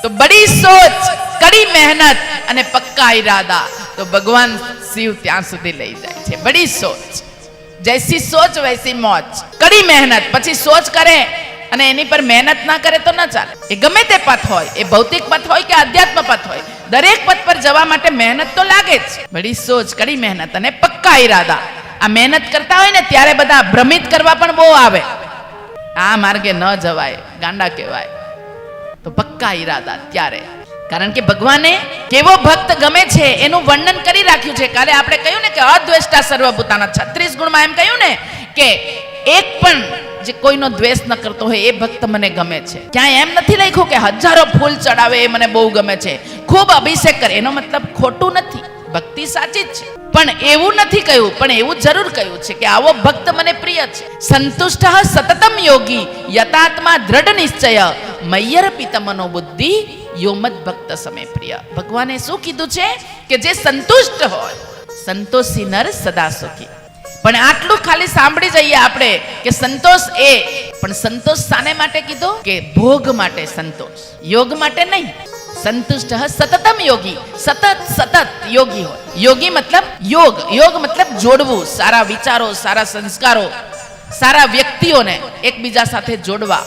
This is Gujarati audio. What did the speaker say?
तो बड़ी सोच, कड़ी मेहनत અને પક્કા ઈરાદા તો ભગવાન શિવ ત્યાં સુધી લઈ જાય છે. બડી સોચ, જૈસી સોચ વૈસી મોજ. કડી મહેનત, પછી સોચ કરે અને એની પર મહેનત ના કરે તો ના ચાલે. એ ગમે તે પથ હોય, એ ભૌતિક પથ હોય કે અધ્યાત્મ પથ હોય, દરેક પથ પર જવા માટે મહેનત તો લાગે જ. બડી સોચ, કડી મહેનત અને પક્કા ઈરાદા. આ મહેનત કરતા હોય ને ત્યારે બધા ભ્રમિત કરવા પણ બહુ આવે. આ માર્ગે ન જવાય, ગાંડા કહેવાય. તો પક્કા ઈરાદા ત્યારે, કારણ કે ભગવાને કેવો ભક્ત ગમે છે એનું વર્ણન કરી રાખ્યું છે. કાલે આપણે કહ્યું ને કે અદ્વેષ્ટા સર્વભૂતાના 36 ગુણમાં એમ કહ્યું ને કે એક પણ જે કોઈનો દ્વેષ ન કરતો હોય એ ભક્ત મને ગમે છે. ક્યાંય એમ નથી લખ્યું કે હજારો ફૂલ ચડાવે એ મને બહુ ગમે છે, ખૂબ અભિષેક કરે. એનો મતલબ ખોટું નથી, ભક્તિ સાચી જ છે, પણ એવું નથી કહ્યું. પણ એવું જરૂર કહ્યું છે કે આવો ભક્ત મને પ્રિય છે. સંતુષ્ટ સતતમ યોગી યતાત્મા દ્રઢ નિશ્ચય મય્યર પિતમનો બુદ્ધિ યોમદ ભક્ત સમે પ્રિય. ભગવાને શું કીધું છે કે જે સંતુષ્ટ હોય, સંતોષી નર સદા સુખી. પણ આટલું ખાલી સાંભળી જઈએ આપણે કે સંતોષ એ, પણ સંતોષ શાને માટે કીધો? કે ભોગ માટે સંતોષ, યોગ માટે નહીં. સંતુષ્ટ સતતમ યોગી, સતત સતત યોગી હોય. યોગી મતલબ યોગ, યોગ મતલબ જોડવું, સારા વિચારો, સારા સંસ્કારો, સારા વ્યક્તિઓને એકબીજા સાથે જોડવા.